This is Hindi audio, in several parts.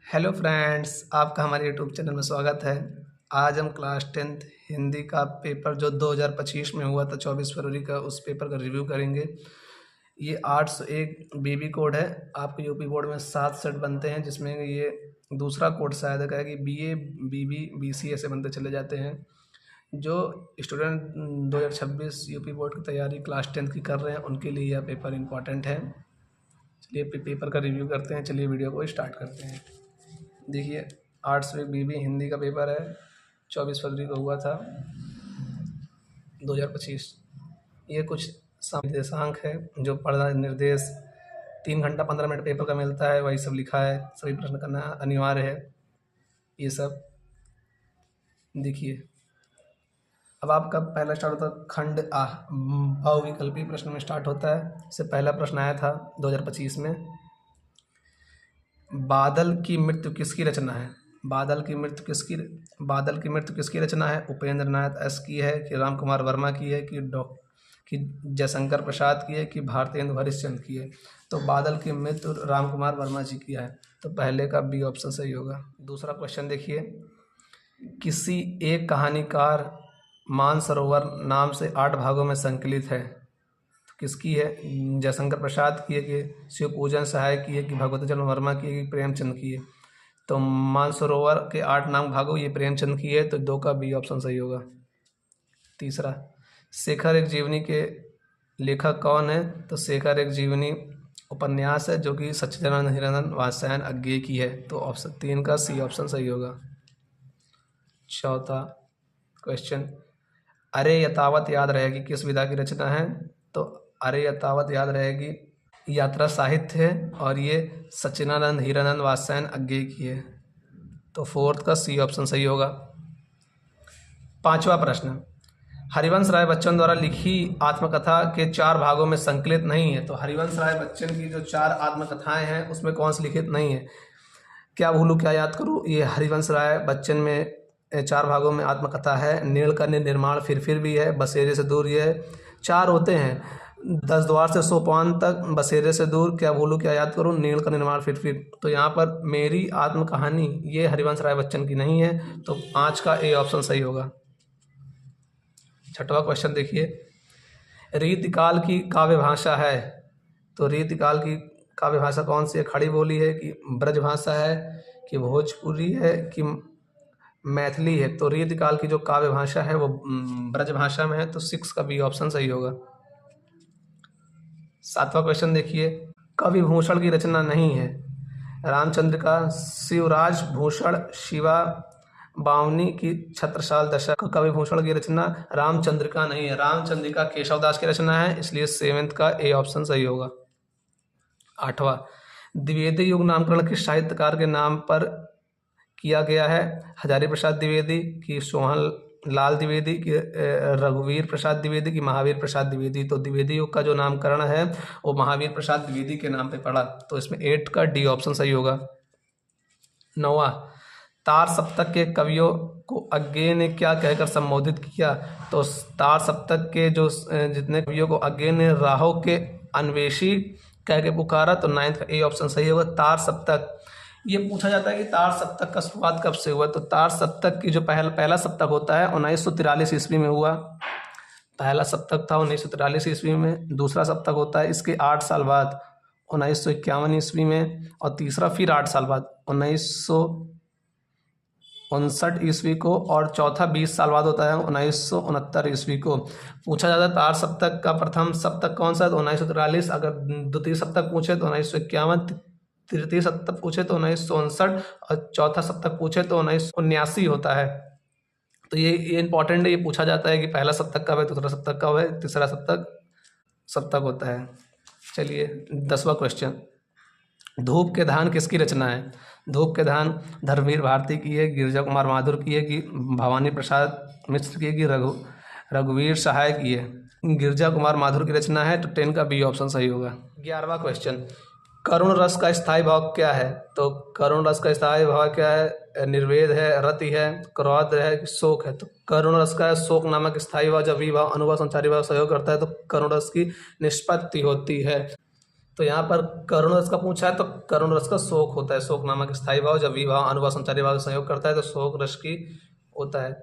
हेलो फ्रेंड्स, आपका हमारे यूट्यूब चैनल में स्वागत है। आज हम क्लास 10th हिंदी का पेपर जो 2025 में हुआ था 24 फरवरी का, उस पेपर का रिव्यू करेंगे। ये 801 बीबी कोड है। आपके यूपी बोर्ड में 7 सेट बनते हैं, जिसमें ये दूसरा कोड शायद है कि बीए, बीबी, बीसी ऐसे बनते चले जाते हैं। जो स्टूडेंट 2026 यूपी बोर्ड की तैयारी क्लास 10th की कर रहे हैं, उनके लिए यह पेपर इम्पॉर्टेंट है। चलिए पेपर का रिव्यू करते हैं। चलिए वीडियो को स्टार्ट करते हैं। देखिए, आर्ट्स में बीबी हिंदी का पेपर है, 24 फरवरी को हुआ था 2025। ये कुछ निर्देशांक है, जो पढ़ना निर्देश 3 घंटा 15 मिनट पेपर का मिलता है, वही सब लिखा है। सभी प्रश्न करना अनिवार्य है। ये सब देखिए। अब आपका पहला स्टार्ट होता है खंड आ, बहुविकल्पी प्रश्न में स्टार्ट होता है। इससे पहला प्रश्न आया था 2025 में, बादल की मृत्यु किसकी रचना है? बादल की मृत्यु किसकी रचना है? उपेंद्र नाथ एस की है, कि राम कुमार वर्मा की है, कि जयशंकर प्रसाद की है, कि भारतेंदु हरिश्चंद्र की है? तो बादल की मृत्यु राम कुमार वर्मा जी की है, तो पहले का बी ऑप्शन सही होगा। दूसरा क्वेश्चन देखिए, किसी एक कहानीकार मानसरोवर नाम से 8 भागों में संकलित है, तो किसकी है? जयशंकर प्रसाद की है, कि शिव पूजन सहाय की है, कि भगवती चरण वर्मा की है, कि प्रेमचंद की है? तो मानसरोवर के 8 नाम भागों, ये प्रेमचंद की है, तो 2 का बी ऑप्शन सही होगा। तीसरा, शेखर एक जीवनी के लेखक कौन है? तो शेखर एक जीवनी उपन्यास है, जो कि सच्चिदानंद हिरानंद वात्स्यायन अज्ञेय की है, तो ऑप्शन 3 का सी ऑप्शन सही होगा। चौथा क्वेश्चन, अरे यथावत याद रहेगी किस विधा की रचना है? तो अरे यथावत याद रहेगी यात्रा साहित्य है, और ये सच्चिदानंद हिरानंद वात्स्यायन अज्ञेय की है, तो 4th का सी ऑप्शन सही होगा। पांचवा प्रश्न, हरिवंश राय बच्चन द्वारा लिखी आत्मकथा के 4 भागों में संकलित नहीं है, तो हरिवंश राय बच्चन की जो 4 आत्मकथाएं हैं, उसमें कौन सी लिखित नहीं है? क्या भूलूं क्या याद करूं, ये हरिवंश राय बच्चन में 4 भागों में आत्मकथा है। नीलकंठ निर्माण फिर भी है, बसेरे से दूर ये है। 4 होते हैं, 10 द्वार से सोपान तक, बसेरे से दूर, क्या भूलूं क्या याद करूं, नीलकंठ निर्माण फिर। तो यहाँ पर मेरी आत्मकहानी ये हरिवंश राय बच्चन की नहीं है, तो 5 का ए ऑप्शन सही होगा। छठवां क्वेश्चन देखिए, रीतिकाल की काव्य भाषा है, तो रीतिकाल की काव्य भाषा कौन सी है? खड़ी बोली है, कि ब्रज भाषा है, कि भोजपुरी है, कि मैथिली है? तो रीतिकाल की जो काव्य भाषा है वो ब्रज भाषा में है, तो 6 का बी ऑप्शन सही होगा। 7वां क्वेश्चन देखिए, कवि भूषण की रचना नहीं है। रामचंद्र का शिवराज भूषण शिवा बावनी की छत्रसाल दशक, कवि भूषण की रचना रामचंद्र का नहीं है, रामचंद्र का केशवदास की रचना है, इसलिए 7th का ए ऑप्शन सही होगा। 8वां, द्विवेदी युग नामकरण किस साहित्यकार के नाम पर किया गया है? हजारी प्रसाद द्विवेदी, की सोहन लाल द्विवेदी, की रघुवीर प्रसाद द्विवेदी, की महावीर प्रसाद द्विवेदी? तो द्विवेदी युग का जो नामकरण है वो महावीर प्रसाद द्विवेदी के नाम पे पड़ा, तो इसमें 8 का डी ऑप्शन सही होगा। 9वां, तार सप्तक के कवियों को अज्ञेय ने क्या कहकर संबोधित किया? तो तार सप्तक के जो जितने कवियों को अज्ञेय ने राहों के अन्वेषी कह के पुकारा, तो 9th का ए ऑप्शन सही होगा। तार सप्तक, ये पूछा जाता है कि तार सप्तक का शुरुआत कब से हुआ? तो तार सप्तक की जो पहला सप्तक होता है 1943 ईस्वी में हुआ। पहला सप्तक था 1943 ईस्वी में। दूसरा सप्तक होता है इसके 8 साल बाद 1951 ईस्वी में, और तीसरा फिर 8 साल बाद 1959 ईस्वी को, और चौथा 20 साल बाद होता है 1969 ईस्वी को। पूछा जाता है तार सप्तक का प्रथम सप्तक कौन सा है? तो 1943। अगर द्वितीय सप्तक पूछे तो 1951, तृतीय सप्तक पूछे तो 1959, और चौथा सप्तक पूछे तो 1979 होता है। तो ये इंपॉर्टेंट है, ये पूछा जाता है कि पहला सप्तक कब है, दूसरा सप्तक कब है, तीसरा सप्तक होता है। चलिए 10वां क्वेश्चन, धूप के धान किसकी रचना है? धूप के धान धर्मवीर भारती की है, गिरिजा कुमार माथुर की है, कि भवानी प्रसाद मिश्र की है, कि रघुवीर सहाय की है? गिरिजा कुमार माथुर की रचना है, तो 10 का बी ऑप्शन सही होगा। 11वां क्वेश्चन, करुण रस का स्थायी भाव क्या है? तो करुण रस का स्थायी भाव क्या है? निर्वेद है, रति है, क्रोध है, शोक है? तो करुण रस का शोक नामक स्थायी भाव जब विभाव अनुभव संचारी भाव सहयोग करता है, तो करुण रस की निष्पत्ति होती है। तो यहाँ पर करुण रस का पूछा है, तो करुण रस का शोक होता है, शोक नामक स्थायी भाव। जब विभाव अनुभाव संचारी भाव से संयोग करता है तो शोक रस की होता है।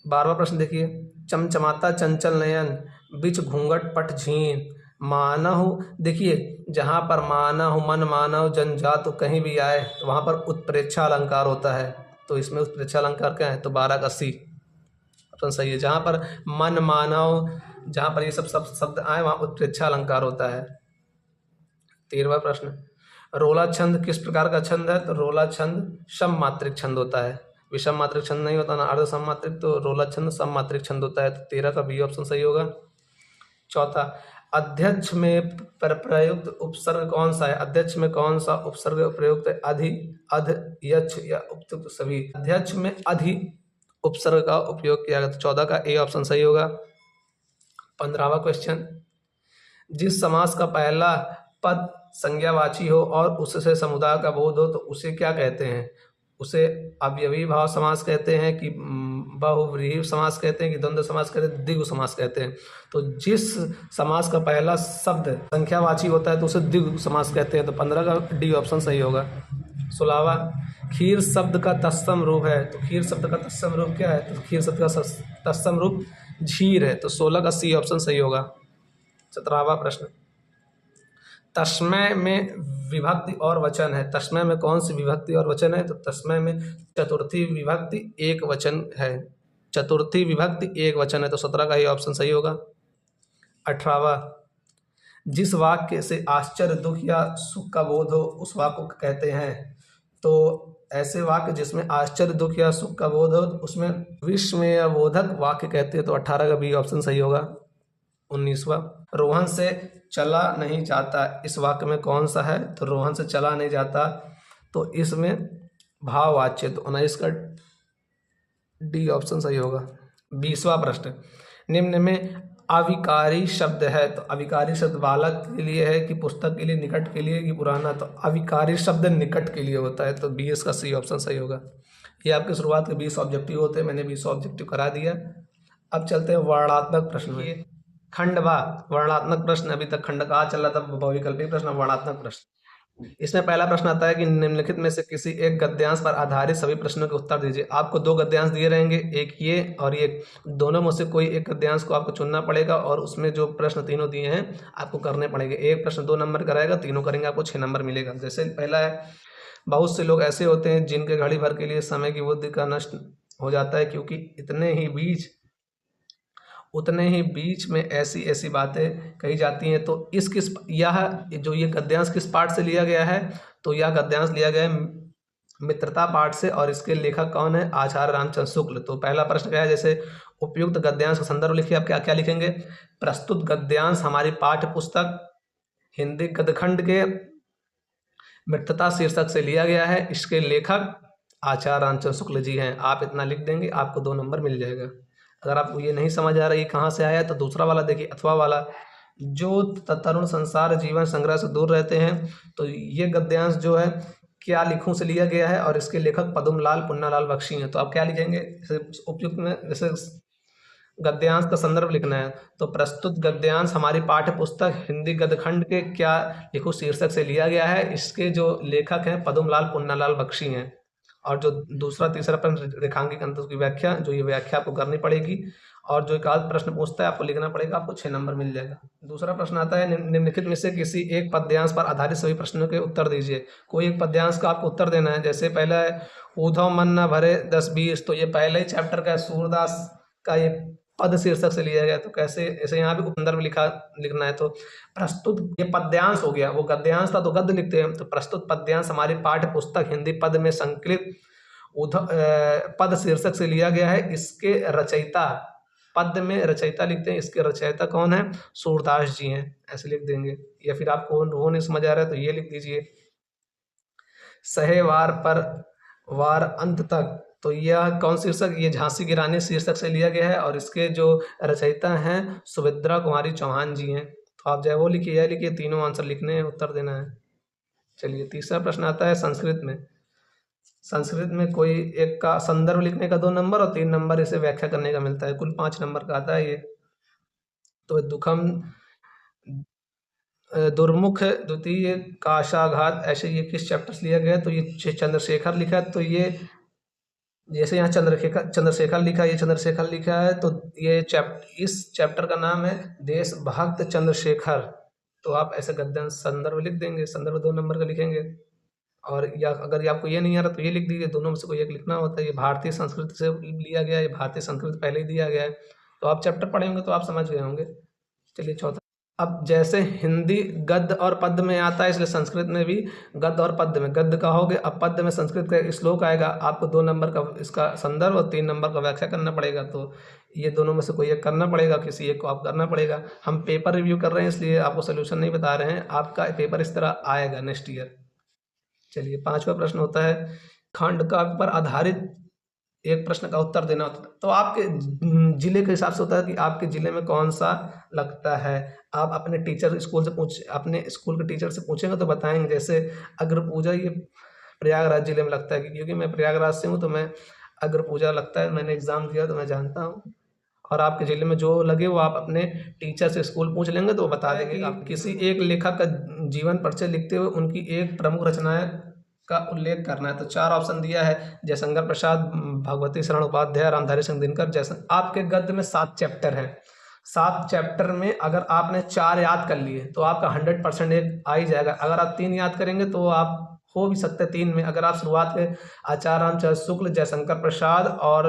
12वां प्रश्न देखिए, चमचमाता चंचल नयन बिच घूंघट पट झीन मानहु। देखिए जहाँ पर मानहु मन मानव जनजात कहीं भी आए तो वहाँ पर उत्प्रेक्षा अलंकार होता है, तो इसमें उत्प्रेक्षा अलंकार क्या है, तो 12 का सी ऑप्शन सही है। जहाँ पर मन मानव, जहाँ पर ये सब शब्द आए वहाँ उत्प्रेक्षा अलंकार होता है। 13वां प्रश्न, रोला छंद किस प्रकार का छंद है, तो रोला छंद सम मात्रिक छंद होता है, विषम मात्रिक छंद नहीं होता ना अर्ध सम मात्रिक, तो रोला छंद सम मात्रिक छंद होता है। तो 13 का बी ऑप्शन सही होगा। चौथा, अध्यक्ष में प्रयुक्त उपसर्ग कौन सा है, अध्यक्ष में कौन सा उपसर्ग प्रयुक्त है, अधि अध यक्ष या उपयुक्त सभी। अध्यक्ष में अधि उपसर्ग का उपयोग किया गया, तो 14 का ए ऑप्शन सही होगा। 15वां क्वेश्चन, जिस समास का पहला पद संज्ञावाची हो और उससे समुदाय का बोध हो तो उसे क्या कहते हैं, उसे अवयवी भाव समास कहते हैं कि बहुव्रीहि समास कहते हैं कि द्वंद्व समास कहते हैं, द्विगु समास कहते हैं। तो जिस समास का पहला शब्द संख्यावाची होता है तो उसे द्विगु समास कहते हैं, तो 15 का डी ऑप्शन सही होगा। 16वां, खीर शब्द का तत्सम रूप है, तो खीर शब्द का तत्सम रूप क्या है, तो खीर शब्द का तत्सम रूप झीर है, तो 16 का सी ऑप्शन सही होगा। 17वां प्रश्न, तस्मय में विभक्ति और वचन है, तस्मय में कौन सी विभक्ति और वचन है, तो तस्मय में चतुर्थी विभक्ति एक वचन है, चतुर्थी विभक्ति एक वचन है, तो 17 का ये ऑप्शन सही होगा। 18वां, जिस वाक्य से आश्चर्य दुख या सुख का बोध हो उस वाक्य को कहते हैं, तो ऐसे वाक्य जिसमें आश्चर्य दुख या सुख का बोध हो उसमें विस्मय बोधक वाक्य कहते हैं, तो 18 का बी ऑप्शन सही होगा। 19वां, रोहन से चला नहीं जाता, इस वाक्य में कौन सा है, तो रोहन से चला नहीं जाता, तो इसमें भाववाच्य, तो 19 का डी ऑप्शन सही होगा। 20वां प्रश्न, निम्न में अविकारी शब्द है, तो अविकारी शब्द बालक के लिए है कि पुस्तक के लिए, निकट के लिए कि पुराना, तो अविकारी शब्द निकट के लिए होता है, तो 20 का सी ऑप्शन सही होगा। ये आपके शुरुआत के 20 ऑब्जेक्टिव होते हैं, मैंने 20 ऑब्जेक्टिव करा दिया। अब चलते हैं वर्णात्मक प्रश्न में। खंडवा वर्णात्मक प्रश्न, अभी तक खंड का चल रहा था, बहुविकल्पी प्रश्न, वर्णात्मक प्रश्न। इसमें पहला प्रश्न आता है कि निम्नलिखित में से किसी एक गद्यांश पर आधारित सभी प्रश्नों के उत्तर दीजिए। आपको 2 गद्यांश दिए रहेंगे, एक ये और एक, दोनों में से कोई एक गद्यांश को आपको चुनना पड़ेगा और उसमें जो प्रश्न तीनों दिए हैं आपको करने पड़ेंगे। एक प्रश्न 2 नंबर का रहेगा, तीनों करेंगे आपको 6 नंबर मिलेगा। जैसे पहला है, बहुत से लोग ऐसे होते हैं जिनके घड़ी भर के लिए समय की बुद्धि का नष्ट हो जाता है क्योंकि उतने ही बीच में ऐसी ऐसी बातें कही जाती हैं। तो यह जो ये गद्यांश किस पाठ से लिया गया है, तो यह गद्यांश लिया गया है मित्रता पाठ से, और इसके लेखक कौन है, आचार्य रामचंद्र शुक्ल। तो पहला प्रश्न क्या है, जैसे उपयुक्त गद्यांश का संदर्भ लिखिए, आप क्या क्या लिखेंगे, प्रस्तुत गद्यांश हमारी पाठ्य पुस्तक हिंदी गद्यखंड के मित्रता शीर्षक से लिया गया है, इसके लेखक आचार्य रामचंद्र शुक्ल जी हैं। आप इतना लिख देंगे, आपको 2 नंबर मिल जाएगा। अगर आपको ये नहीं समझ आ रहा है कहाँ से आया है, तो दूसरा वाला देखिए, अथवा वाला, जो तरुण संसार जीवन संग्रह से दूर रहते हैं, तो ये गद्यांश जो है क्या लिखूं से लिया गया है और इसके लेखक पद्मलाल पुन्नालाल बख्शी हैं। तो आप क्या लिखेंगे, उपयुक्त में जैसे गद्यांश का संदर्भ लिखना है, तो प्रस्तुत गद्यांश हमारी पाठ्य पुस्तक हिंदी गद्यखंड के क्या लिखो शीर्षक से लिया गया है, इसके जो लेखक हैं पद्मलाल पुन्नालाल बख्शी हैं। और जो दूसरा तीसरा प्रश्न रेखांकित अंतर की व्याख्या, जो ये व्याख्या आपको करनी पड़ेगी, और जो एक आध प्रश्न पूछता है आपको लिखना पड़ेगा, आपको 6 नंबर मिल जाएगा। दूसरा प्रश्न आता है, निम्नलिखित में से किसी एक पद्यांश पर आधारित सभी प्रश्नों के उत्तर दीजिए। कोई एक पद्यांश का आपको उत्तर देना है। जैसे पहला है, ऊधव मन न भरे 10-20, तो ये पहले ही चैप्टर का सूरदास का ये पद शीर्षक से लिया गया। तो कैसे, ऐसे यहाँ भी संदर्भ लिखना है। तो प्रस्तुत, ये पद्यांश हो गया, वो गद्यांश था तो गद्य लिखते हैं। तो प्रस्तुत पद्यांश हमारी पाठ्य पुस्तक हिंदी पद में संकलित पद शीर्षक से लिया गया है, इसके रचयिता, पद में रचयिता लिखते हैं, इसके रचयिता कौन है, सूरदास जी हैं, ऐसे लिख देंगे। या फिर आपको वो नहीं समझ आ रहा है तो ये लिख दीजिए, सहे वार पर वार अंत तक, तो यह कौन शीर्षक, ये झांसी की रानी शीर्षक से लिया गया है और इसके जो रचयिता हैं सुभद्रा कुमारी चौहान जी हैं। तो आप चाहे वो लिखिए या लिखिए, तीनों आंसर लिखने हैं, उत्तर देना है। चलिए तीसरा प्रश्न आता है संस्कृत में। संस्कृत में कोई एक का संदर्भ लिखने का 2 नंबर और 3 नंबर इसे व्याख्या करने का मिलता है, कुल 5 नंबर का आता है ये। तो दुखम दुर्मुख द्वितीय काशाघात, ऐसे ये किस चैप्टर से लिया गया है? तो ये चंद्रशेखर लिखा है। तो ये जैसे यहाँ चंद्रशेखर चंद्रशेखर लिखा है, ये चंद्रशेखर लिखा है, तो ये इस चैप्टर का नाम है देशभक्त चंद्रशेखर। तो आप ऐसे गद्य संदर्भ लिख देंगे, संदर्भ 2 नंबर का लिखेंगे। और या अगर ये आपको ये नहीं आ रहा तो ये लिख दीजिए, दोनों में से कोई एक लिखना होता है। ये भारतीय संस्कृति से लिया गया है, ये भारतीय संस्कृति पहले ही दिया गया है। तो आप चैप्टर पढ़े होंगे तो आप समझ गए होंगे। चलिए चौथा। अब जैसे हिंदी गद्य और पद्य में आता है, इसलिए संस्कृत में भी गद्य और पद्य में, गद्य कहोगे अब पद्य में संस्कृत का एक श्लोक आएगा, आपको 2 नंबर का इसका संदर्भ और 3 नंबर का व्याख्या करना पड़ेगा। तो ये दोनों में से कोई एक करना पड़ेगा, किसी एक को आप करना पड़ेगा। हम पेपर रिव्यू कर रहे हैं इसलिए आपको सोल्यूशन नहीं बता रहे हैं, आपका पेपर इस तरह आएगा नेक्स्ट ईयर। चलिए 5वां प्रश्न होता है, खंड काव्य पर आधारित एक प्रश्न का उत्तर देना होता है। तो आपके जिले के हिसाब से होता है कि आपके जिले में कौन सा लगता है। आप अपने टीचर स्कूल से अपने स्कूल के टीचर से पूछेंगे तो बताएंगे। जैसे अग्र पूजा ये प्रयागराज जिले में लगता है, क्योंकि मैं प्रयागराज से हूँ तो मैं अग्र पूजा लगता है, मैंने एग्जाम दिया तो मैं जानता हूँ। और आपके जिले में जो लगे वो आप अपने टीचर से स्कूल पूछ लेंगे तो वो बता देंगे। आप किसी एक लेखक का जीवन परिचय लिखते हुए उनकी एक प्रमुख रचनाएं का उल्लेख करना है। तो 4 ऑप्शन दिया है, जयशंकर प्रसाद, भगवती शरण उपाध्याय, रामधारी सिंह दिनकर। जैसे आपके गद्य में 7 चैप्टर हैं, 7 चैप्टर में अगर आपने 4 याद कर लिए तो आपका 100% एक आ ही जाएगा। अगर आप 3 याद करेंगे तो आप हो भी सकते हैं 3 में। अगर आप शुरुआत के आचार्य रामचंद्र शुक्ल, जयशंकर प्रसाद और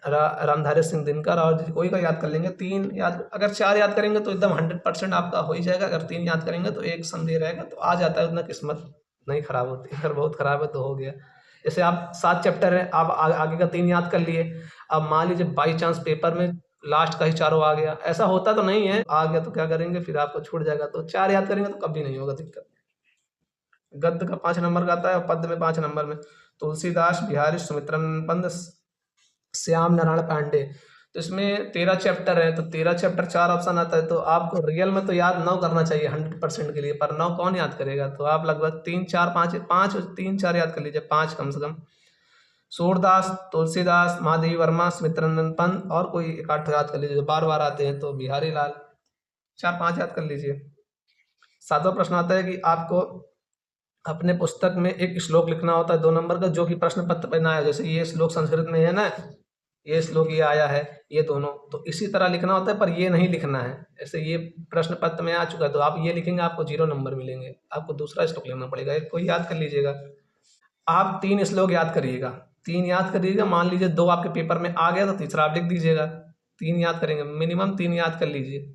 रामधारी सिंह दिनकर और कोई का याद कर लेंगे, 3 याद, अगर 4 याद करेंगे तो एकदम 100% आपका हो ही जाएगा। अगर 3 याद करेंगे तो एक संदेह रहेगा, तो आ जाता है, उतना किस्मत नहीं खराब होती। अगर बहुत खराब है तो हो गया। जैसे आप 7 चैप्टर है, आप आगे का 3 याद कर लिए। अब मान लीजिए बाई चांस पेपर में लास्ट का ही चारों आ गया, ऐसा होता तो नहीं है, आ गया तो क्या करेंगे, फिर आपको छूट जाएगा। तो 4 याद करेंगे तो कभी नहीं होगा दिक्कत। गद्य का 5 नंबर का आता है और पद्य में 5 नंबर में तुलसीदास, बिहारी, सुमित्रानंद पंत, श्याम नारायण पांडे। तो इसमें 13 चैप्टर है, तो 13 चैप्टर 4 ऑप्शन आता है। तो आपको रियल में तो याद 9 करना चाहिए 100% के लिए, पर 9 कौन याद करेगा। तो आप लगभग 3 4 5 5 3 4 याद कर लीजिए, 5 कम से कम। सूरदास, तुलसीदास, महादेवी वर्मा, सुमित्रानंद पंत और कोई एक आध याद कर लीजिए जो बार बार आते हैं, तो बिहारी लाल। 4 5 याद कर लीजिए। 7वां प्रश्न आता है कि आपको अपने पुस्तक में एक श्लोक लिखना होता है 2 नंबर का, जो कि प्रश्न पत्र पे ना है। जैसे ये श्लोक संस्कृत में है ना, ये श्लोक ये आया है, ये दोनों तो इसी तरह लिखना होता है, पर ये नहीं लिखना है। ऐसे ये प्रश्न पत्र में आ चुका है तो आप ये लिखेंगे, आपको 0 नंबर मिलेंगे। आपको दूसरा श्लोक लेना पड़ेगा, एक कोई याद कर लीजिएगा। आप 3 श्लोक याद करिएगा, 3 याद करिएगा। मान लीजिए 2 आपके पेपर में आ गया तो तीसरा आप लिख दीजिएगा। 3 याद करेंगे, मिनिमम 3 याद कर लीजिए,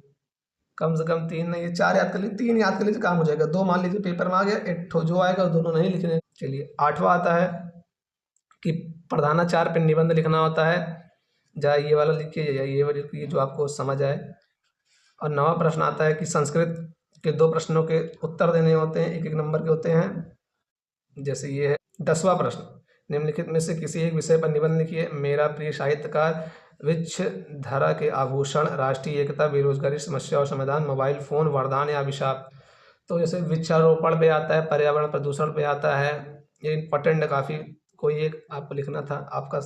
कम से कम 3 नहीं, 4 याद कर लीजिए, 3 याद कर लीजिए, काम हो जाएगा। 2 मान लीजिए पेपर में आ गया, एक ठो जो आएगा वो दोनों नहीं लिखने। चलिए 8वां आता है कि प्रधानाचार्य पे निबंध लिखना होता है। या ये वाला लिखिए या ये वाला लिखिए, जो आपको समझ आए। और 9वां प्रश्न आता है कि संस्कृत के 2 प्रश्नों के उत्तर देने होते हैं, 1-1 नंबर के होते हैं। जैसे ये है 10वां प्रश्न, निम्नलिखित में से किसी एक विषय पर निबंध लिखिए। मेरा प्रिय साहित्यकार, वृक्ष धरा के आभूषण, राष्ट्रीय एकता, बेरोजगारी समस्या और समाधान, मोबाइल फोन, वरदान या अभिशाप। तो जैसे वृक्षारोपण पे आता है, पर्यावरण प्रदूषण पे आता है, ये इंपॉर्टेंट है काफ़ी। कोई एक आपको लिखना था, आपका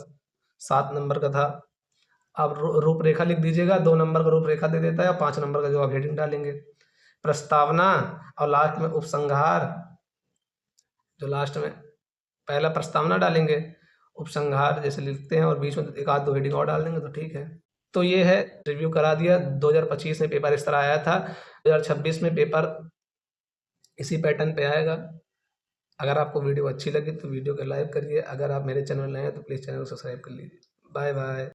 7 नंबर का था। आप रूपरेखा लिख दीजिएगा, 2 नंबर का रूपरेखा दे देता है और 5 नंबर का जो आप हेडिंग डालेंगे। प्रस्तावना और लास्ट में उपसंहार, जो लास्ट में पहला प्रस्तावना डालेंगे, उपसंहार जैसे लिखते हैं और बीच में एक आध 2 हेडिंग और डाल देंगे तो ठीक है। तो ये है, रिव्यू करा दिया। 2025 में पेपर इस तरह आया था, 2026 में पेपर इसी पैटर्न पे आएगा। अगर आपको वीडियो अच्छी लगी तो वीडियो को लाइक करिए। अगर आप मेरे चैनल नए हैं तो प्लीज़ चैनल को सब्सक्राइब कर लीजिए। Bye bye.